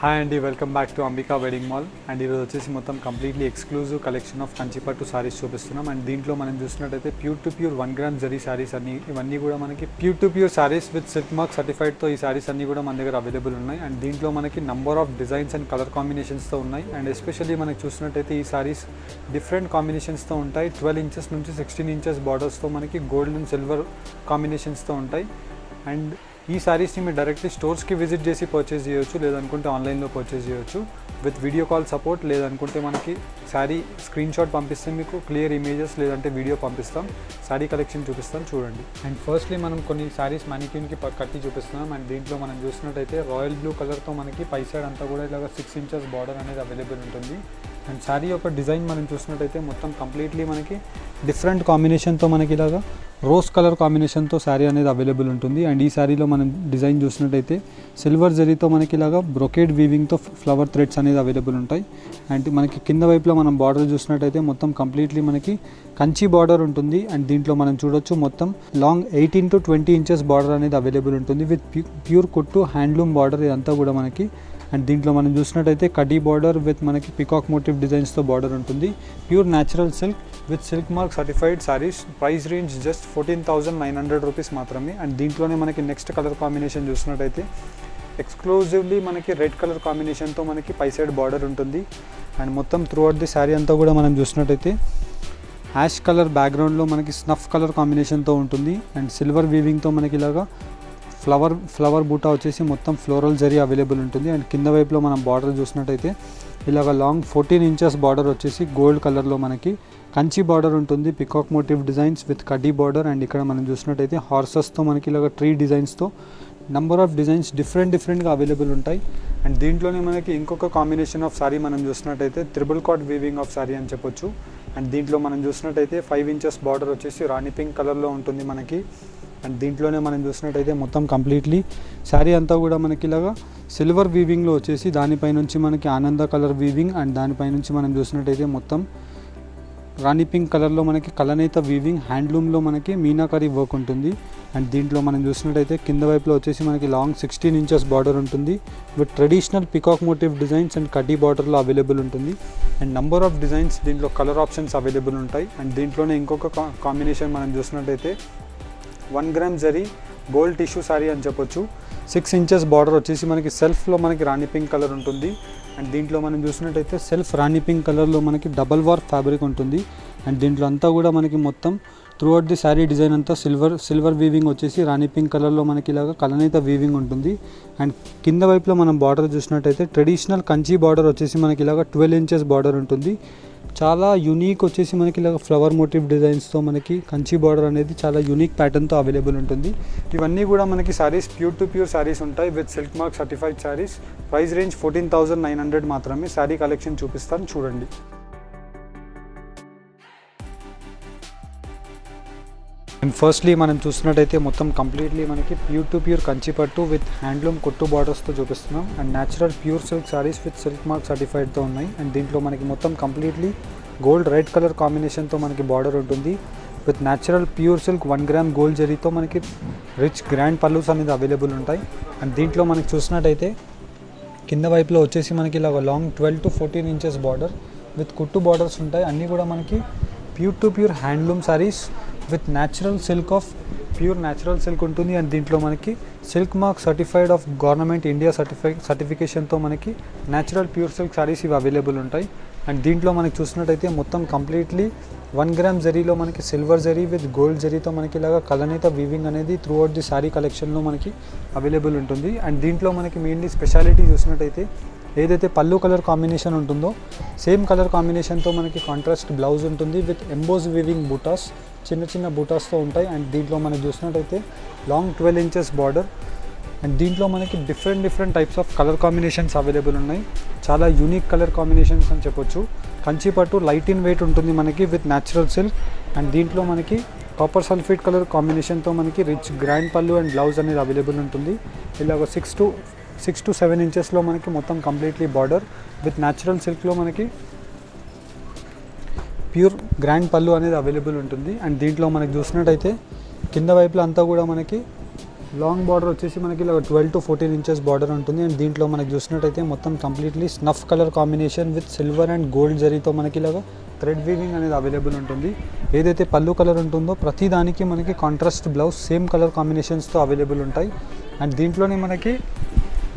Hi అండి, welcome back to Ambika wedding mall. And ఈరోజు వచ్చేసి మొత్తం కంప్లీట్లీ ఎక్స్క్లూజివ్ కలెక్షన్ ఆఫ్ కంచిపట్టు సారీస్ చూపిస్తున్నాం. అండ్ దీంట్లో మనం చూసినట్టయితే pure to pure 1 gram zari saris అన్ని ఇవన్నీ కూడా మనకి pure to pure saris with silk mark సర్టిఫైడ్తో ఈ సారీస్ అన్ని కూడా మన దగ్గర అవైలబుల్ ఉన్నాయి. అండ్ దీంట్లో మనకి number of designs and colour కాంబినేషన్స్తో ఉన్నాయి. అండ్ ఎస్పెషల్లీ మనకి చూసినట్టయితే ఈ సారీస్ డిఫరెంట్ కాంబినేషన్స్తో ఉంటాయి. 12 ఇంచెస్ నుంచి 16 ఇంచెస్ బార్డర్స్తో మనకి గోల్డ్ అండ్ సిల్వర్ కాంబినేషన్స్తో ఉంటాయి. అండ్ ఈ సారీస్ని మీరు డైరెక్ట్లీ స్టోర్స్కి విజిట్ చేసి పర్చేస్ చేయొచ్చు, లేదనుకుంటే ఆన్లైన్లో పర్చేస్ చేయొచ్చు విత్ వీడియో కాల్ సపోర్ట్. లేదనుకుంటే మనకి శారీ స్క్రీన్ షాట్ పంపిస్తే మీకు క్లియర్ ఇమేజెస్ లేదంటే వీడియో పంపిస్తాం, శారీ కలెక్షన్ చూపిస్తాం చూడండి. అండ్ ఫస్ట్లీ మనం కొన్ని శారీస్ మ్యానిక్యూన్కి కట్టి చూపిస్తున్నాం. అండ్ దీంట్లో మనం చూసినట్టయితే రాయల్ బ్లూ కలర్తో మనకి పై సైడ్ అంతా కూడా ఇలాగ 6 ఇంచెస్ బార్డర్ అనేది అవైలబుల్ ఉంటుంది. అండ్ శారీ యొక్క డిజైన్ మనం చూసినట్టయితే మొత్తం కంప్లీట్లీ మనకి డిఫరెంట్ కాంబినేషన్తో మనకి ఇలాగా రోజ్ కలర్ కాంబినేషన్తో శారీ అనేది అవైలబుల్ ఉంటుంది. అండ్ ఈ శారీలో మనం డిజైన్ చూసినట్టయితే సిల్వర్ జరీతో మనకి ఇలాగా బ్రొకేడ్ వీవింగ్తో ఫ్లవర్ థ్రెడ్స్ అనేది అవైలబుల్ ఉంటాయి. అండ్ మనకి కింద వైపులో మనం బార్డర్ చూసినట్టయితే మొత్తం కంప్లీట్లీ మనకి కంచి బార్డర్ ఉంటుంది. అండ్ దీంట్లో మనం చూడొచ్చు మొత్తం లాంగ్ 18 to 20 ఇంచెస్ బార్డర్ అనేది అవైలబుల్ ఉంటుంది విత్ ప్యూర్ కుట్టు హ్యాండ్లూమ్ బార్డర్ ఇదంతా కూడా మనకి. అండ్ దీంట్లో మనం చూసినట్టయితే కడ్డీ బార్డర్ విత్ మనకి పికాక్ మోటివ్ డిజైన్స్తో బార్డర్ ఉంటుంది. Pure natural silk with silk mark certified saris. Price range just 14,900 rupees మాత్రమే. అండ్ దీంట్లోనే మనకి నెక్స్ట్ కలర్ కాంబినేషన్ చూసినట్టయితే ఎక్స్క్లూజివ్లీ మనకి రెడ్ కలర్ కాంబినేషన్తో మనకి పై సైడ్ బార్డర్ ఉంటుంది. అండ్ మొత్తం త్రూ అవుట్ ది శారీ అంతా కూడా మనం చూసినట్టయితే యాష్ కలర్ బ్యాక్గ్రౌండ్లో మనకి స్నఫ్ కలర్ కాంబినేషన్తో ఉంటుంది. అండ్ సిల్వర్ వీవింగ్తో మనకి ఇలాగా ఫ్లవర్ బూటా వచ్చేసి మొత్తం ఫ్లోరల్ జరీ అవైలబుల్ ఉంటుంది. అండ్ కింద వైపులో మనం బార్డర్ చూసినట్టయితే ఇలాగ లాంగ్ 14 ఇంచెస్ బార్డర్ వచ్చేసి గోల్డ్ కలర్లో మనకి కంచి బార్డర్ ఉంటుంది. పికాక్ మోటివ్ డిజైన్స్ విత్ కడ్డీ బార్డర్. అండ్ ఇక్కడ మనం చూసినట్టయితే హార్సెస్తో మనకి ఇలాగ ట్రీ డిజైన్స్తో నెంబర్ ఆఫ్ డిజైన్స్ డిఫరెంట్గా అవైలబుల్ ఉంటాయి. అండ్ దీంట్లోనే మనకి ఇంకొక కాంబినేషన్ ఆఫ్ సారీ మనం చూసినట్టయితే త్రిబుల్ కాట్ వీవింగ్ ఆఫ్ సారీ అని చెప్పొచ్చు. అండ్ దీంట్లో మనం చూసినట్టయితే 5 ఇంచెస్ బార్డర్ వచ్చేసి రాణి పింక్ కలర్లో ఉంటుంది మనకి. అండ్ దీంట్లోనే మనం చూసినట్టయితే మొత్తం కంప్లీట్లీ శారీ అంతా కూడా మనకి ఇలాగా సిల్వర్ వీవింగ్లో వచ్చేసి దానిపై నుంచి మనకి ఆనంద కలర్ వీవింగ్. అండ్ దానిపై నుంచి మనం చూసినట్టయితే మొత్తం రాణి పింక్ కలర్లో మనకి కలనేత వీవింగ్ హ్యాండ్లూమ్లో మనకి మీనాకరీ వర్క్ ఉంటుంది. అండ్ దీంట్లో మనం చూసినట్టయితే కింద వైపులో వచ్చేసి మనకి లాంగ్ 16 ఇంచెస్ బార్డర్ ఉంటుంది with traditional peacock motif designs and కడ్డీ బార్డర్లో అవైలబుల్ ఉంటుంది. అండ్ నంబర్ ఆఫ్ డిజైన్స్ దీంట్లో కలర్ ఆప్షన్స్ అవైలబుల్ ఉంటాయి. అండ్ దీంట్లోనే ఇంకొక కాంబినేషన్ మనం చూసినట్టయితే 1 gram zari gold tissue sorry అని చెప్పొచ్చు. 6 ఇంచెస్ బార్డర్ వచ్చేసి మనకి సెల్ఫ్లో మనకి రాణి పింక్ కలర్ ఉంటుంది. అండ్ దీంట్లో మనం చూసినట్టయితే సెల్ఫ్ రాణి పింక్ కలర్లో మనకి డబల్ వార్ప్ ఫ్యాబ్రిక్ ఉంటుంది. అండ్ దీంట్లో అంతా కూడా మనకి మొత్తం through out the sari design అంతా సిల్వర్ వీవింగ్ వచ్చేసి రాణి పింక్ కలర్లో మనకి ఇలాగ కలనేత వీవింగ్ ఉంటుంది. అండ్ కింద వైపులో మనం బార్డర్ చూసినట్టయితే ట్రెడిషనల్ కంచి బార్డర్ వచ్చేసి మనకి ఇలాగ 12 ఇంచెస్ బార్డర్ ఉంటుంది. చాలా యూనిక్ వచ్చేసి మనకి ఇలాగ ఫ్లవర్ మోటివ్ డిజైన్స్తో మనకి కంచి బార్డర్ అనేది చాలా యూనిక్ ప్యాటర్న్తో అవైలబుల్ ఉంటుంది. ఇవన్నీ కూడా మనకి saris pure to pure saris ఉంటాయి with silk mark certified saris. Price range 14,900 మాత్రమే. శారీ కలెక్షన్ చూపిస్తాను చూడండి. అండ్ ఫస్ట్లీ మనం చూసినట్టయితే మొత్తం కంప్లీట్లీ మనకి ప్యూర్ టు ప్యూర్ కంచిపట్టు విత్ హ్యాండ్లూమ్ కుట్టు బార్డర్స్తో చూపిస్తున్నాం. And natural pure silk saris with silk mark సర్టిఫైడ్తో ఉన్నాయి. అండ్ దీంట్లో మనకి మొత్తం కంప్లీట్లీ గోల్డ్ రెడ్ కలర్ కాంబినేషన్తో మనకి బార్డర్ ఉంటుంది with natural pure silk 1 gram gold జరీతో మనకి రిచ్ గ్రాండ్ పల్లూస్ అనేది అవైలబుల్ ఉంటాయి. అండ్ దీంట్లో మనకి చూసినట్టయితే కింద వైపులో వచ్చేసి మనకి ఇలా long 12 to 14 inches border with కుట్టు బార్డర్స్ ఉంటాయి. అన్నీ కూడా మనకి pure to pure handloom saris with natural silk of pure natural silk ఉంటుంది. అండ్ దీంట్లో మనకి silk mark certified of government India సర్టిఫికేషన్తో మనకి న్యాచురల్ ప్యూర్ సిల్క్ సారీస్ ఇవి అవైలబుల్ ఉంటాయి. అండ్ దీంట్లో మనకి చూసినట్టయితే మొత్తం కంప్లీట్లీ 1 గ్రామ్ జరీలో మనకి సిల్వర్ జరీ విత్ గోల్డ్ జరీతో మనకి ఇలాగా కలనేత వీవింగ్ అనేది త్రూ అవుట్ ది సారీ కలెక్షన్లో మనకి అవైలబుల్ ఉంటుంది. అండ్ దీంట్లో మనకి మెయిన్లీ స్పెషాలిటీ చూసినట్టయితే ఏదైతే పళ్ళు కలర్ కాంబినేషన్ ఉంటుందో సేమ్ కలర్ కాంబినేషన్తో మనకి కాంట్రాస్ట్ బ్లౌజ్ ఉంటుంది విత్ ఎంబోస్ వీవింగ్ బూటాస్ చిన్న చిన్న బూటాస్తో ఉంటాయి. అండ్ దీంట్లో మనకి చూసినట్టయితే లాంగ్ 12 ఇంచెస్ బార్డర్. అండ్ దీంట్లో మనకి different types of colour combinations available ఉన్నాయి. చాలా యూనిక్ కలర్ కాంబినేషన్స్ అని చెప్పొచ్చు. కంచిపట్టు లైట్ ఇన్ వెయిట్ ఉంటుంది మనకి విత్ న్యాచురల్ సిల్క్. అండ్ దీంట్లో మనకి కాపర్ సల్ఫేట్ కలర్ కాంబినేషన్తో మనకి rich grand pallu and blouse అనేది అవైలబుల్ ఉంటుంది. ఇలాగ 6 to 7 ఇంచెస్లో మనకి మొత్తం కంప్లీట్లీ బార్డర్ విత్ న్యాచురల్ సిల్క్లో మనకి ప్యూర్ గ్రాండ్ పళ్ళు అనేది అవైలబుల్ ఉంటుంది. అండ్ దీంట్లో మనకి చూసినట్టయితే కింద వైపులో అంతా కూడా మనకి లాంగ్ బార్డర్ వచ్చేసి మనకి ఇలా 12 to 14 ఇంచెస్ బార్డర్ ఉంటుంది. అండ్ దీంట్లో మనకి చూసినట్టయితే మొత్తం completely snuff colour combination with silver and gold జరీతో మనకి ఇలాగా థ్రెడ్ వీవింగ్ అనేది అవైలబుల్ ఉంటుంది. ఏదైతే పళ్ళు కలర్ ఉంటుందో ప్రతి దానికి మనకి కాంట్రాస్ట్ బ్లౌజ్ సేమ్ కలర్ కాంబినేషన్స్తో అవైలబుల్ ఉంటాయి. అండ్ దీంట్లోనే మనకి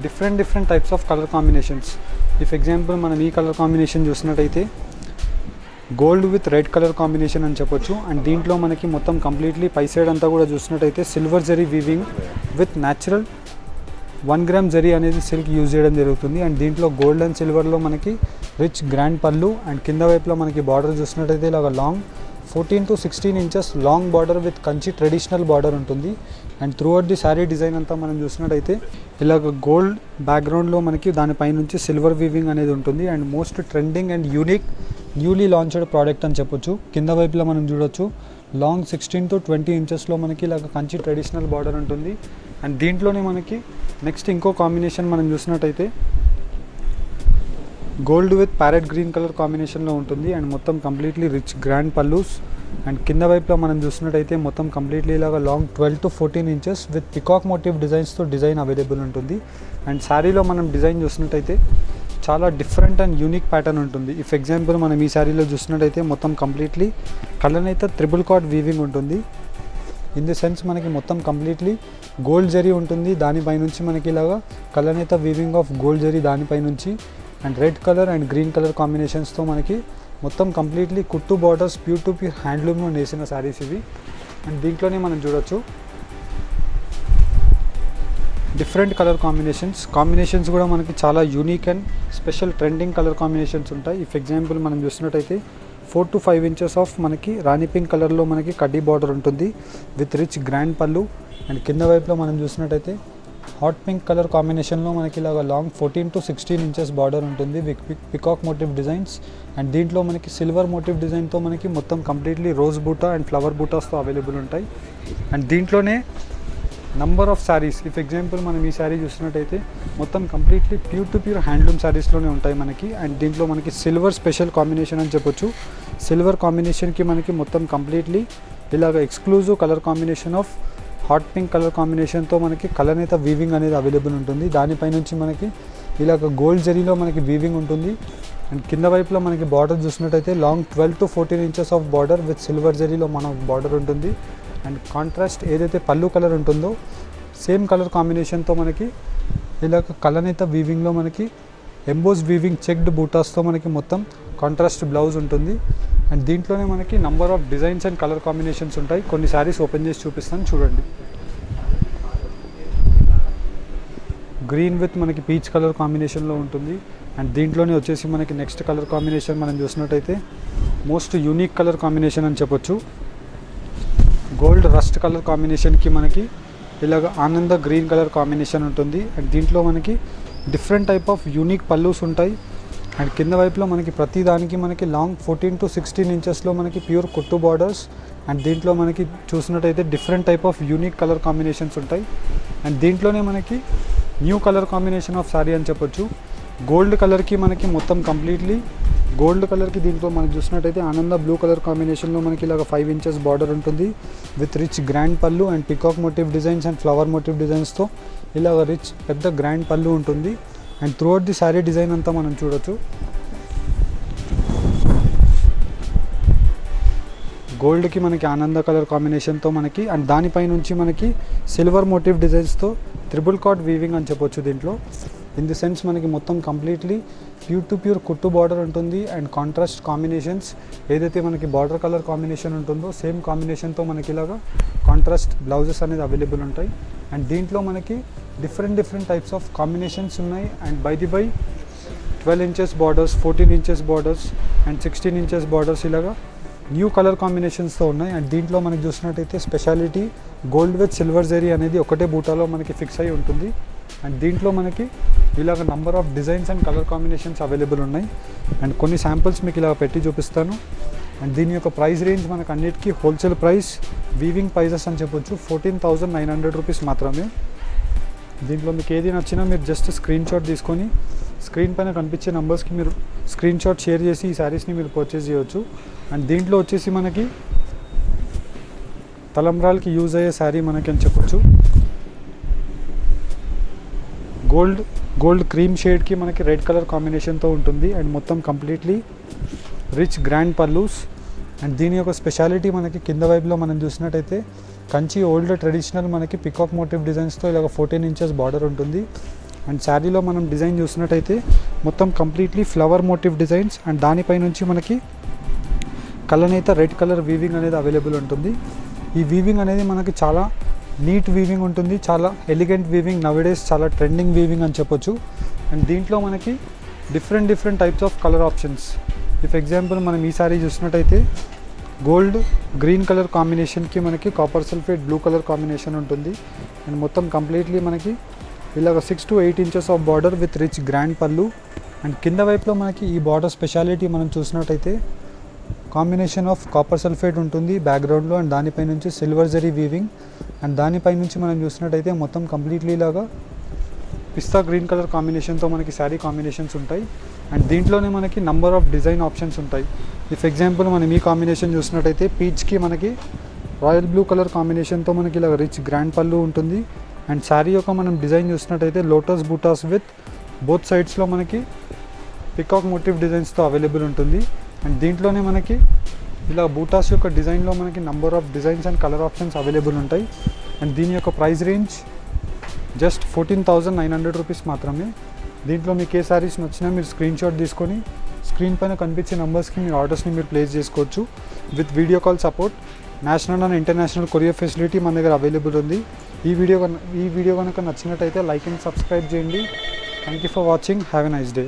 different types of colour combinations. If example మనం ఈ కలర్ కాంబినేషన్ చూసినట్టయితే gold with red colour combination అని చెప్పొచ్చు. అండ్ దీంట్లో మనకి మొత్తం కంప్లీట్లీ పై సైడ్ అంతా కూడా చూసినట్టయితే silver zari weaving with natural 1 gram zari అనేది సిల్క్ యూజ్ చేయడం జరుగుతుంది. అండ్ దీంట్లో గోల్డ్ అండ్ సిల్వర్లో మనకి రిచ్ గ్రాండ్ పళ్ళు అండ్ కింద వైపులో మనకి బార్డర్ చూసినట్టయితే ఇలాగ long 14 to 16 inches long border with Kanchi traditional border ఉంటుంది. And throughout the sari design అంతా మనం చూసినట్టయితే ఇలాగ గోల్డ్ బ్యాక్గ్రౌండ్లో మనకి దానిపై నుంచి సిల్వర్ వీవింగ్ అనేది ఉంటుంది. And most trending and unique newly launched product అని చెప్పొచ్చు. కింద వైపులో మనం చూడొచ్చు లాంగ్ 16 to 20 ఇంచెస్లో మనకి ఇలాగ కంచి ట్రెడిషనల్ బార్డర్ ఉంటుంది. అండ్ దీంట్లోనే మనకి నెక్స్ట్ ఇంకో కాంబినేషన్ మనం చూసినట్టయితే gold with parrot green colour కాంబినేషన్లో ఉంటుంది. అండ్ మొత్తం completely rich grand pallus. And కింద వైపులో మనం చూసినట్టయితే మొత్తం కంప్లీట్లీ ఇలాగా long 12 to 14 inches with peacock motif డిజైన్స్తో డిజైన్ అవైలబుల్ ఉంటుంది. అండ్ శారీలో మనం డిజైన్ చూసినట్టయితే చాలా డిఫరెంట్ అండ్ యూనిక్ ప్యాటర్న్ ఉంటుంది. ఇఫ్ ఎగ్జాంపుల్ మనం ఈ శారీలో చూసినట్టయితే మొత్తం కంప్లీట్లీ కలనైతే త్రిబుల్ కార్డ్ వీవింగ్ ఉంటుంది. ఇన్ ది సెన్స్ మనకి మొత్తం కంప్లీట్లీ గోల్డ్ జరీ ఉంటుంది. దానిపై నుంచి మనకి ఇలాగా కలనైతే వీవింగ్ ఆఫ్ గోల్డ్ జరీ దానిపై నుంచి and red colour and green colour కాంబినేషన్స్తో మనకి మొత్తం కంప్లీట్లీ కుట్టు బార్డర్స్ ప్యూర్ టు ప్యూర్ హ్యాండ్లూమ్లో నేసిన శారీస్ ఇవి. అండ్ దీంట్లోనే మనం చూడొచ్చు డిఫరెంట్ కలర్ కాంబినేషన్స్ కూడా మనకి చాలా unique and special trending colour combinations ఉంటాయి. ఇఫ్ ఎగ్జాంపుల్ మనం చూసినట్టయితే 4 to 5 ఇంచెస్ ఆఫ్ మనకి రాణి పింక్ కలర్లో మనకి కడ్డీ బార్డర్ ఉంటుంది with rich grand pallu. And కింద వైపులో మనం చూసినట్టయితే హాట్ పింక్ కలర్ కాంబినేషన్లో మనకి ఇలాగ లాంగ్ 14 to 16 ఇంచెస్ బార్డర్ ఉంటుంది with peacock motif designs. And దీంట్లో మనకి సిల్వర్ మోటివ్ డిజైన్తో మనకి మొత్తం completely rose buta and flower బూటాస్తో అవైలబుల్ ఉంటాయి. అండ్ దీంట్లోనే number of saris. If example మనం ఈ శారీ చూసినట్టయితే మొత్తం completely pure to pure handloom శారీస్లోనే ఉంటాయి మనకి. అండ్ దీంట్లో మనకి సిల్వర్ స్పెషల్ కాంబినేషన్ అని చెప్పొచ్చు. సిల్వర్ కాంబినేషన్కి మనకి మొత్తం కంప్లీట్లీ ఇలాగ exclusive colour combination of hot pink colour కాంబినేషన్తో మనకి కలనేత వీవింగ్ అనేది అవైలబుల్ ఉంటుంది. దానిపై నుంచి మనకి ఇలాగ గోల్డ్ జరీలో మనకి వీవింగ్ ఉంటుంది. అండ్ కింద వైపులో మనకి బార్డర్ చూసినట్టయితే long 12 to 14 inches of border with silver జరీలో మన బార్డర్ ఉంటుంది. అండ్ కాంట్రాస్ట్ ఏదైతే పళ్ళు కలర్ ఉంటుందో సేమ్ కలర్ కాంబినేషన్తో మనకి ఇలాగ కలనేత వీవింగ్లో మనకి ఎంబోస్ వీవింగ్ చెక్డ్ బూటాస్తో మనకి మొత్తం కాంట్రాస్ట్ బ్లౌజ్ ఉంటుంది. అండ్ దీంట్లోనే మనకి number of designs and colour combinations ఉంటాయి. కొన్ని శారీస్ ఓపెన్ చేసి చూపిస్తాను చూడండి. గ్రీన్ విత్ మనకి పీచ్ కలర్ కాంబినేషన్లో ఉంటుంది. అండ్ దీంట్లోనే వచ్చేసి మనకి నెక్స్ట్ కలర్ కాంబినేషన్ మనం చూసినట్టయితే మోస్ట్ యూనిక్ కలర్ కాంబినేషన్ అని చెప్పొచ్చు. గోల్డ్ రస్ట్ కలర్ కాంబినేషన్కి మనకి ఇలాగ ఆనంద గ్రీన్ కలర్ కాంబినేషన్ ఉంటుంది. అండ్ దీంట్లో మనకి different type of unique pallus ఉంటాయి. అండ్ కింద వైపులో మనకి ప్రతి దానికి మనకి లాంగ్ 14 to 16 ఇంచెస్లో మనకి ప్యూర్ కుట్టు బార్డర్స్. అండ్ దీంట్లో మనకి చూసినట్టయితే different type of unique colour combinations ఉంటాయి. అండ్ దీంట్లోనే మనకి new colour combination of sari అని చెప్పొచ్చు. గోల్డ్ కలర్కి మనకి మొత్తం కంప్లీట్లీ గోల్డ్ కలర్కి దీంట్లో మనకి చూసినట్టయితే ఆనంద బ్లూ కలర్ కాంబినేషన్లో మనకి ఇలాగ 5 ఇంచెస్ బార్డర్ ఉంటుంది with rich grand pallu and peacock motif designs and flower motif డిజైన్స్తో ఇలాగ రిచ్ పెద్ద గ్రాండ్ పళ్ళు ఉంటుంది. And throughout the sari design అంతా మనం చూడొచ్చు గోల్డ్కి మనకి ఆనంద కలర్ కాంబినేషన్తో మనకి అండ్ దానిపై నుంచి మనకి సిల్వర్ మోటివ్ డిజైన్స్తో త్రిబుల్ కార్డ్ వీవింగ్ అని చెప్పొచ్చు. దీంట్లో ఇన్ ది సెన్స్ మనకి మొత్తం కంప్లీట్లీ ప్యూర్ టు ప్యూర్ కుట్టు బార్డర్ ఉంటుంది. అండ్ కాంట్రాస్ట్ కాంబినేషన్స్ ఏదైతే మనకి బార్డర్ కలర్ కాంబినేషన్ ఉంటుందో సేమ్ కాంబినేషన్తో మనకి ఇలాగా కాంట్రాస్ట్ బ్లౌజెస్ అనేది అవైలబుల్ ఉంటాయి. అండ్ దీంట్లో మనకి డిఫరెంట్ టైప్స్ ఆఫ్ కాంబినేషన్స్ ఉన్నాయి. And by 12 inches borders, 14 inches borders and 16 inches borders ఇలాగా న్యూ కలర్ కాంబినేషన్స్తో ఉన్నాయి. అండ్ దీంట్లో మనకి చూసినట్టయితే speciality gold with silver zari అనేది ఒకటే బూటాలో మనకి ఫిక్స్ అయి ఉంటుంది. అండ్ దీంట్లో మనకి ఇలాగ number of designs and colour combinations available ఉన్నాయి. అండ్ కొన్ని శాంపిల్స్ మీకు ఇలా పెట్టి చూపిస్తాను. అండ్ దీని యొక్క ప్రైస్ రేంజ్ మనకు అన్నిటికీ హోల్సేల్ ప్రైస్ వీవింగ్ ప్రైజెస్ అని చెప్పొచ్చు 14,900 రూపీస్ మాత్రమే. దీంట్లో మీకు ఏది నచ్చినా మీరు జస్ట్ స్క్రీన్ షాట్ తీసుకొని స్క్రీన్ పైన కనిపించే నెంబర్స్కి మీరు స్క్రీన్ షాట్ షేర్ చేసి ఈ శారీస్ని మీరు పర్చేస్ చేయవచ్చు. అండ్ దీంట్లో వచ్చేసి మనకి తలంబ్రాలకి యూజ్ అయ్యే శారీ మనకి అని చెప్పొచ్చు. గోల్డ్ క్రీమ్ షేడ్కి మనకి రెడ్ కలర్ కాంబినేషన్తో ఉంటుంది. అండ్ మొత్తం completely rich grand pallus. And దీని యొక్క స్పెషాలిటీ మనకి కింద వైపులో మనం చూసినట్టయితే కంచి ఓల్డ్ ట్రెడిషనల్ మనకి పికాక్ మోటివ్ డిజైన్స్తో ఇలాగ 14 ఇంచెస్ బార్డర్ ఉంటుంది. అండ్ శారీలో మనం డిజైన్ చూసినట్టయితే మొత్తం completely flower motive designs. And దానిపై నుంచి మనకి కలనేత రెడ్ కలర్ వీవింగ్ అనేది అవైలబుల్ ఉంటుంది. ఈ వీవింగ్ అనేది మనకి చాలా నీట్ వీవింగ్ ఉంటుంది, చాలా ఎలిగెంట్ వీవింగ్, నవేడేస్ చాలా ట్రెండింగ్ వీవింగ్ అని చెప్పొచ్చు. అండ్ దీంట్లో మనకి different types of colour options. If example మనం ఈ సారీ చూసినట్టయితే గోల్డ్ గ్రీన్ కలర్ కాంబినేషన్కి మనకి copper sulphate blue colour combination ఉంటుంది. అండ్ మొత్తం కంప్లీట్లీ మనకి ఇలాగ 6 to 8 inches of border with rich grand pallu. And కింద వైపులో మనకి ఈ బార్డర్ స్పెషాలిటీ మనం చూసినట్టయితే కాంబినేషన్ ఆఫ్ కాపర్ సల్ఫేట్ ఉంటుంది బ్యాక్గ్రౌండ్లో. అండ్ దానిపై నుంచి సిల్వర్ జరీ వీవింగ్. అండ్ దానిపై నుంచి మనం చూసినట్టయితే మొత్తం కంప్లీట్లీ ఇలాగా పిస్తా గ్రీన్ కలర్ కాంబినేషన్తో మనకి శారీ కాంబినేషన్స్ ఉంటాయి. అండ్ దీంట్లోనే మనకి నంబర్ ఆఫ్ డిజైన్ ఆప్షన్స్ ఉంటాయి. ఇఫ్ ఎగ్జాంపుల్ మనం ఈ కాంబినేషన్ చూసినట్టయితే పీచ్కి మనకి రాయల్ బ్లూ కలర్ కాంబినేషన్తో మనకి ఇలా రిచ్ గ్రాండ్ పళ్ళు ఉంటుంది. అండ్ శారీ యొక్క మనం డిజైన్ చూసినట్టయితే లోటస్ బూటాస్ విత్ బోత్ సైడ్స్లో మనకి పికాక్ మోటివ్ డిజైన్స్తో అవైలబుల్ ఉంటుంది. అండ్ దీంట్లోనే మనకి ఇలా బూటాస్ యొక్క డిజైన్లో మనకి number of designs and colour options available ఉంటాయి. అండ్ దీని యొక్క ప్రైస్ రేంజ్ జస్ట్ 14,900 రూపీస్ మాత్రమే. దీంట్లో మీకు ఏ శారీస్ నచ్చినా మీరు స్క్రీన్ షాట్ తీసుకొని స్క్రీన్ పైన కనిపించే నెంబర్స్కి మీ ఆర్డర్స్ని మీరు ప్లేస్ చేసుకోవచ్చు. With video call support, national and international courier facility మన దగ్గర అవైలబుల్ ఉంది. ఈ వీడియో కనుక నచ్చినట్టయితే లైక్ అండ్ సబ్స్క్రైబ్ చేయండి. Thank you for watching. Have a nice day.